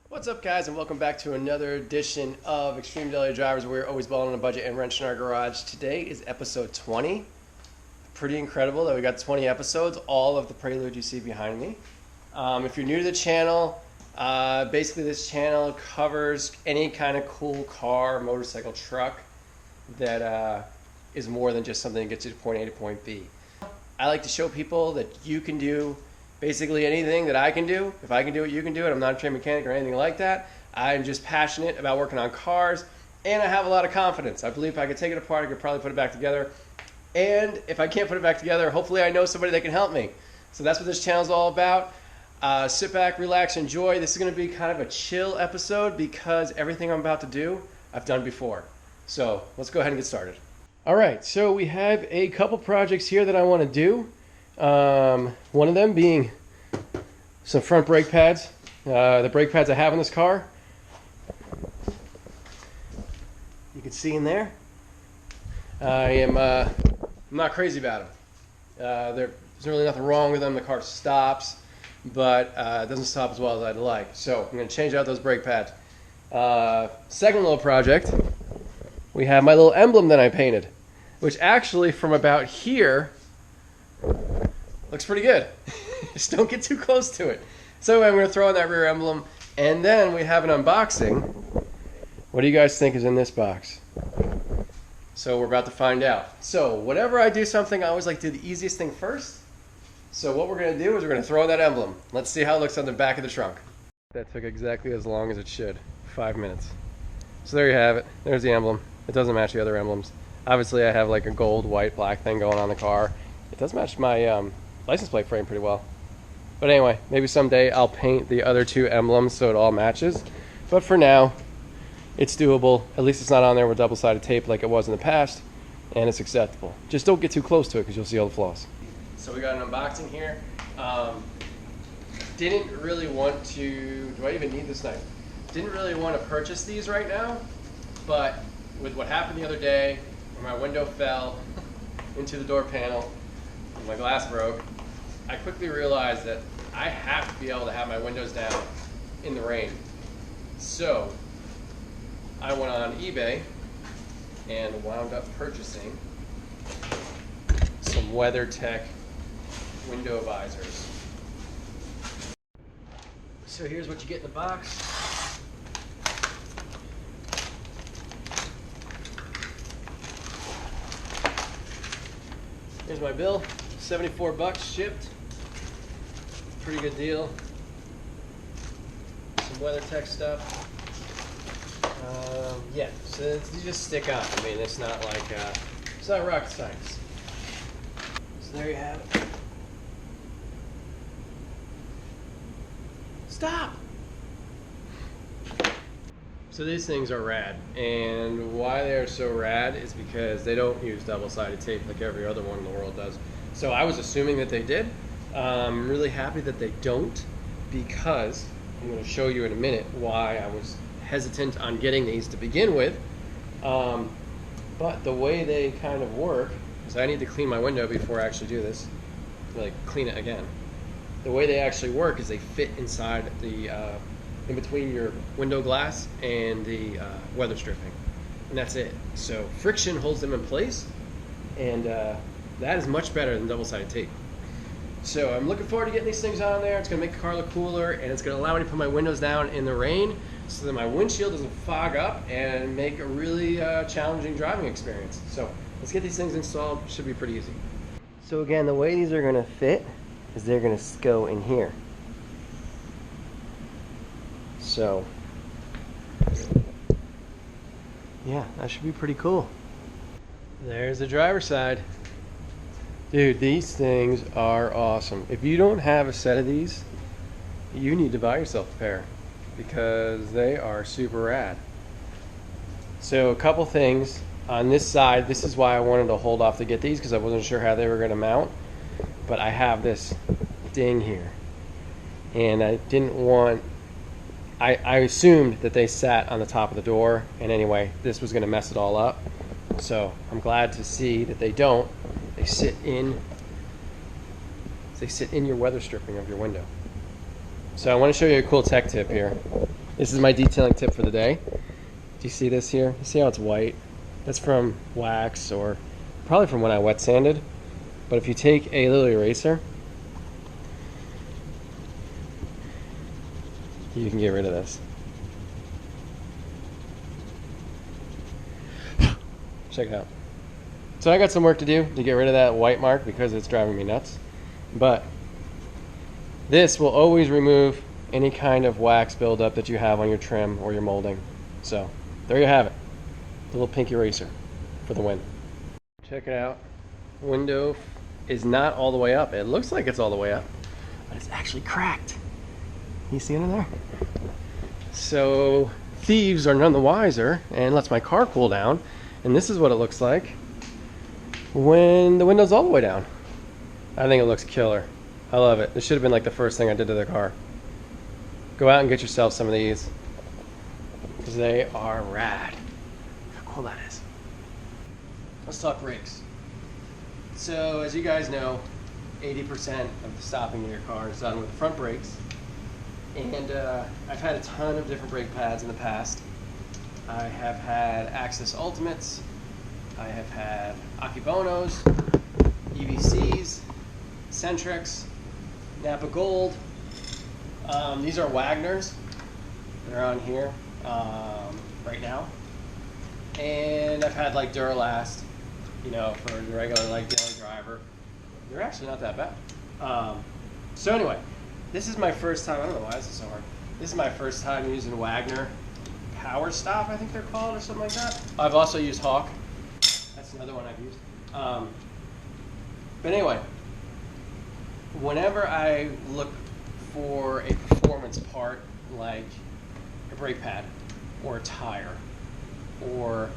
What's up, guys, and welcome back to another edition of Extreme Daily Drivers. We're always balling on a budget and wrenching our garage. Today is episode 20. Pretty incredible that we got 20 episodes, all of the Prelude you see behind me. If you're new to the channel, basically this channel covers any kind of cool car, motorcycle, truck that is more than just something that gets you to point A to point B. I like to show people that you can do basically anything that I can do. If I can do it, you can do it. I'm not a trained mechanic or anything like that. I'm just passionate about working on cars, and I have a lot of confidence. I believe if I could take it apart, I could probably put it back together. And if I can't put it back together, hopefully I know somebody that can help me. So that's what this channel is all about. Sit back, relax, enjoy. This is going to be kind of a chill episode because everything I'm about to do, I've done before. So let's go ahead and get started. All right, so we have a couple projects here that I want to do. One of them being some front brake pads. The brake pads I have in this car, you can see in there. I'm not crazy about them. There's really nothing wrong with them. The car stops, but it doesn't stop as well as I'd like. So I'm going to change out those brake pads. Second little project, we have my little emblem that I painted, which actually from about here looks pretty good. Just don't get too close to it. So I'm going to throw in that rear emblem, and then we have an unboxing. What do you guys think is in this box? So we're about to find out. So whenever I do something, I always like to do the easiest thing first. So what we're going to do is we're going to throw in that emblem. Let's see how it looks on the back of the trunk. That took exactly as long as it should. 5 minutes. So there you have it. There's the emblem. It doesn't match the other emblems. Obviously I have like a gold, white, black thing going on the car. It does match my license plate frame pretty well. But anyway, maybe someday I'll paint the other two emblems so it all matches. But for now, it's doable. At least it's not on there with double-sided tape like it was in the past, and it's acceptable. Just don't get too close to it because you'll see all the flaws. So we got an unboxing here. Didn't really want to, do I even need this knife? Didn't really want to purchase these right now, but with what happened the other day, where my window fell into the door panel, and my glass broke, I quickly realized that I have to be able to have my windows down in the rain. So I went on eBay and wound up purchasing some WeatherTech window visors. So here's what you get in the box. Here's my bill, 74 bucks shipped. Pretty good deal. Some WeatherTech stuff. Yeah, so these just stick up. I mean, it's not like, it's not rocket science. So there you have it. Stop! So these things are rad, and why they're so rad is because they don't use double-sided tape like every other one in the world does. So I was assuming that they did. I'm really happy that they don't, because I'm going to show you in a minute why I was hesitant on getting these to begin with. But the way they kind of work is I need to clean my window before I actually do this, like clean it again. The way they actually work is they fit inside the in between your window glass and the weather stripping, and that's it. So friction holds them in place, and that is much better than double-sided tape. So I'm looking forward to getting these things on there. It's going to make the car look cooler, and it's going to allow me to put my windows down in the rain so that my windshield doesn't fog up and make a really challenging driving experience. So let's get these things installed. Should be pretty easy. So again, the way these are going to fit is they're going to go in here. So yeah, that should be pretty cool. There's the driver's side. Dude, these things are awesome. If you don't have a set of these, you need to buy yourself a pair because they are super rad. So a couple things on this side. This is why I wanted to hold off to get these because I wasn't sure how they were going to mount. But I have this ding here, and I didn't want, I assumed that they sat on the top of the door, and anyway, this was going to mess it all up. So I'm glad to see that they don't. They sit in your weather stripping of your window. So I want to show you a cool tech tip here. This is my detailing tip for the day. Do you see this here? You see how it's white? That's from wax, or probably from when I wet sanded. But if you take a little eraser, you can get rid of this. Check it out. So I got some work to do to get rid of that white mark because it's driving me nuts. But this will always remove any kind of wax buildup that you have on your trim or your molding. So there you have it. A little pink eraser for the win. Check it out. Window is not all the way up. It looks like it's all the way up, but it's actually cracked. You see under there? So thieves are none the wiser and lets my car cool down. And this is what it looks like when the window's all the way down. I think it looks killer. I love it. This should have been like the first thing I did to the car. Go out and get yourself some of these because they are rad. How cool that is. Let's talk brakes. So as you guys know, 80% of the stopping in your car is done with the front brakes. And I've had a ton of different brake pads in the past. I have had Axis Ultimates, I have had Akebonos, EVCs, Centrics, Napa Gold. These are Wagners. They're on here right now. And I've had like Duralast, you know, for the regular like daily driver. They're actually not that bad. So anyway, this is my first time. I don't know why this is so hard. This is my first time using Wagner Power Stop, I think they're called, or something like that. I've also used Hawk. That's another one I've used. But anyway, whenever I look for a performance part like a brake pad or a tire or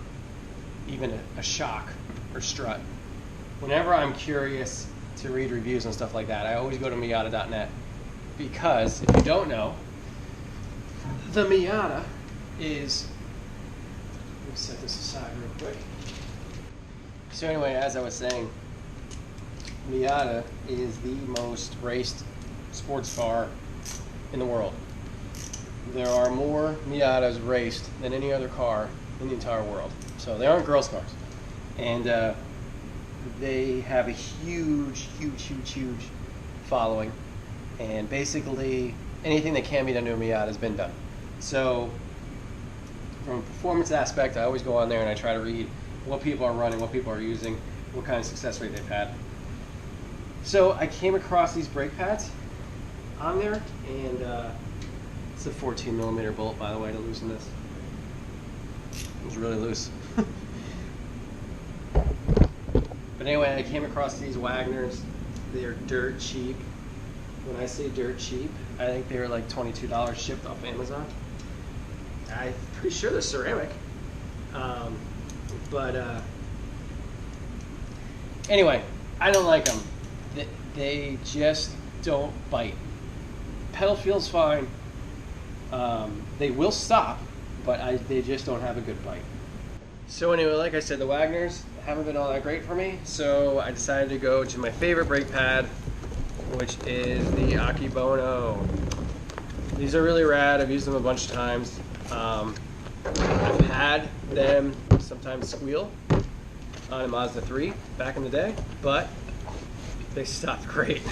even a shock or strut, whenever I'm curious to read reviews and stuff like that, I always go to Miata.net, because if you don't know, the Miata is, let me set this aside real quick. So anyway, as I was saying, Miata is the most raced sports car in the world. There are more Miatas raced than any other car in the entire world. So they aren't girls' cars. And they have a huge following. And basically anything that can be done to a Miata has been done. So from a performance aspect, I always go on there and I try to read what people are running, what people are using, what kind of success rate they've had. So I came across these brake pads on there, and it's a 14mm bolt, by the way, to loosen this. It was really loose. But anyway, I came across these Wagners. They're dirt cheap. When I say dirt cheap, I think they were like $22 shipped off Amazon. I'm pretty sure they're ceramic. Anyway, I don't like them. They just don't bite. Pedal feels fine. They will stop, but they just don't have a good bite. So anyway, like I said, the Wagners haven't been all that great for me, so I decided to go to my favorite brake pad, which is the Akebono. These are really rad. I've used them a bunch of times. I've had them sometimes squeal on a Mazda 3 back in the day, but they stopped great.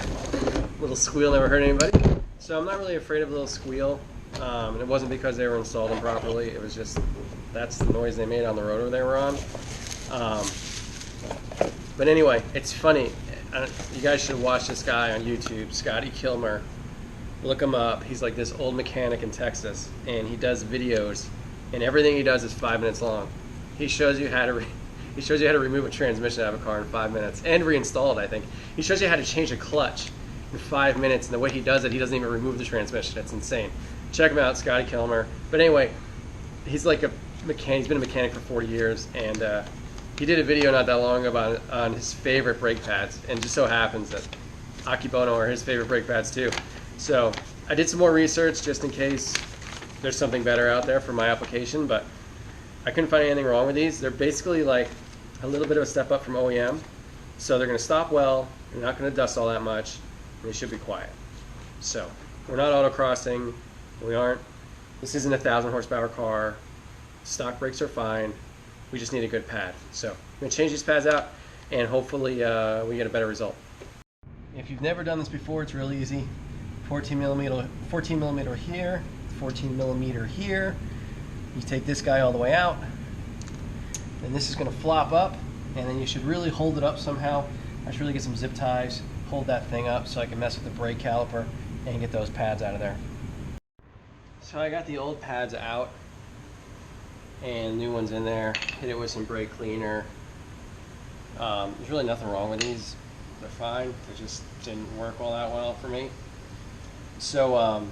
Little squeal never hurt anybody. So I'm not really afraid of a little squeal. And it wasn't because they were installed improperly. It was just, that's the noise they made on the rotor they were on. But anyway, it's funny. You guys should watch this guy on YouTube, Scotty Kilmer. Look him up. He's like this old mechanic in Texas, and he does videos, and everything he does is 5 minutes long. He shows you how to remove a transmission out of a car in 5 minutes and reinstall it. I think he shows you how to change a clutch in 5 minutes, and the way he does it, he doesn't even remove the transmission. It's insane. Check him out, Scotty Kilmer. But anyway, he's like a mechanic. He's been a mechanic for 40 years, and he did a video not that long ago on his favorite brake pads, and just so happens that Akebono are his favorite brake pads too. So I did some more research just in case there's something better out there for my application, but I couldn't find anything wrong with these. They're basically like a little bit of a step up from OEM. So they're going to stop well, they're not going to dust all that much, and they should be quiet. So we're not autocrossing, we aren't This isn't a 1,000 horsepower car. Stock brakes are fine. We just need a good pad. So I'm going to change these pads out, and hopefully we get a better result. If you've never done this before, it's real easy. 14 millimeter here, 14 millimeter here. You take this guy all the way out, and this is going to flop up, and then you should really hold it up somehow. I should really get some zip ties, hold that thing up so I can mess with the brake caliper and get those pads out of there. So I got the old pads out and new ones in there. Hit it with some brake cleaner. There's really nothing wrong with these. They're fine. They just didn't work all that well for me. So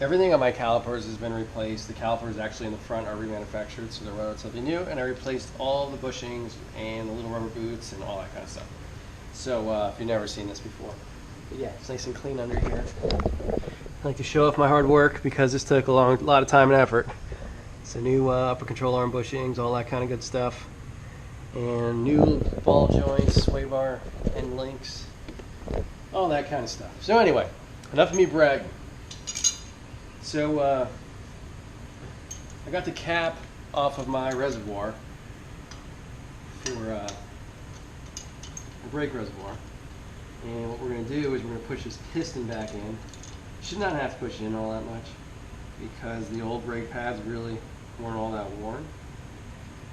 everything on my calipers has been replaced. The calipers actually in the front are remanufactured, so they're relatively new. And I replaced all the bushings and the little rubber boots and all that kind of stuff. So if you've never seen this before, but yeah, it's nice and clean under here. I like to show off my hard work because this took a lot of time and effort. It's a new upper control arm bushings, all that kind of good stuff, and new ball joints, sway bar end links, all that kind of stuff. So anyway, enough of me bragging. So I got the cap off of my reservoir for a brake reservoir, and what we're going to do is we're going to push this piston back in. Should not have to push it in all that much because the old brake pads really weren't all that worn.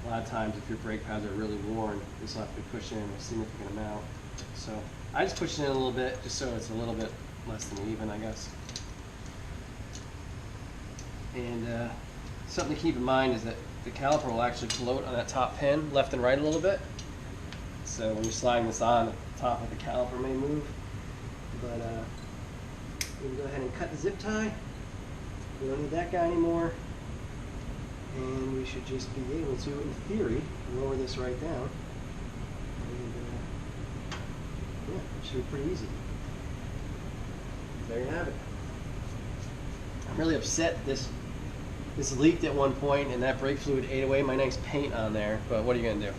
A lot of times if your brake pads are really worn, this will have to be pushed in a significant amount. So I just pushed it in a little bit just so it's a little bit less than even, I guess. And something to keep in mind is that the caliper will actually float on that top pin left and right a little bit. So when you're sliding this on, the top of the caliper may move. But we can go ahead and cut the zip tie. We don't need that guy anymore. And we should just be able to, in theory, lower this right down. And yeah, it should be pretty easy. There you have it. I'm really upset this leaked at one point and that brake fluid ate away my nice paint on there, but what are you going to do?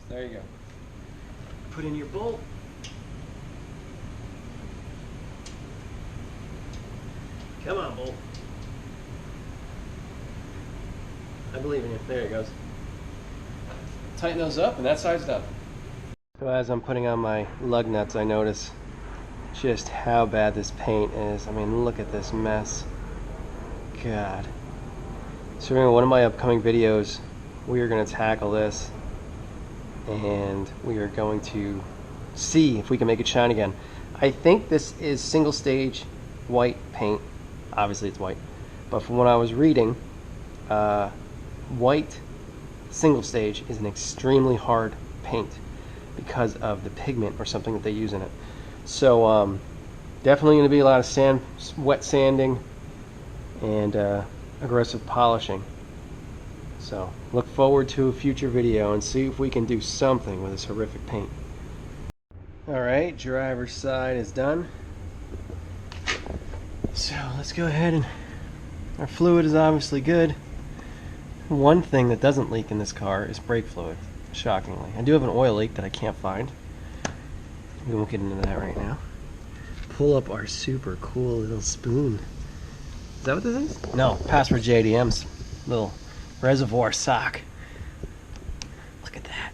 So there you go. Put in your bolt. Come on, bolt. I believe in you. There it goes. Tighten those up, and that side's done. So as I'm putting on my lug nuts, I notice just how bad this paint is. I mean, look at this mess. God. So in one of my upcoming videos, we are going to tackle this, and we are going to see if we can make it shine again. I think this is single stage white paint. Obviously it's white, but from what I was reading, white single stage is an extremely hard paint because of the pigment or something that they use in it. So definitely going to be a lot of wet sanding and aggressive polishing. So look forward to a future video and see if we can do something with this horrific paint. Alright, driver's side is done. So let's go ahead, and our fluid is obviously good. One thing that doesn't leak in this car is brake fluid, shockingly. I do have an oil leak that I can't find. We won't get into that right now. Pull up our super cool little spoon. Is that what this is? No, password JDM's little reservoir sock. Look at that.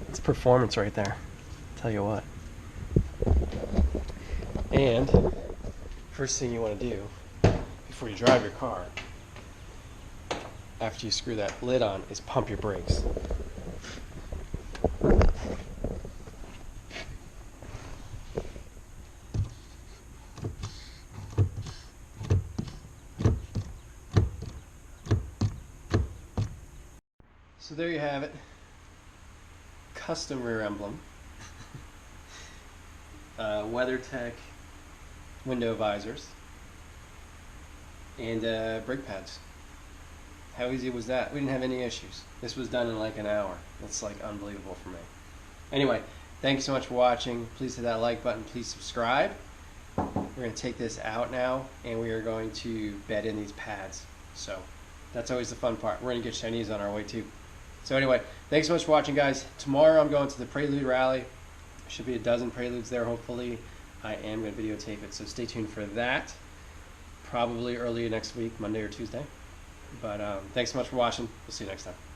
It's performance right there. Tell you what. And first thing you want to do before you drive your car, after you screw that lid on, is pump your brakes. So there you have it. Custom rear emblem. WeatherTech window visors, and brake pads. How easy was that? We didn't have any issues. This was done in like an hour. That's like unbelievable for me. Anyway, thank you so much for watching. Please hit that like button. Please subscribe. We're going to take this out now, and we are going to bed in these pads. So that's always the fun part. We're going to get Chinese on our way too. So anyway, thanks so much for watching, guys. Tomorrow I'm going to the Prelude rally. Should be a dozen Preludes there, hopefully. I am going to videotape it, so stay tuned for that. probably early next week, Monday or Tuesday. But thanks so much for watching. We'll see you next time.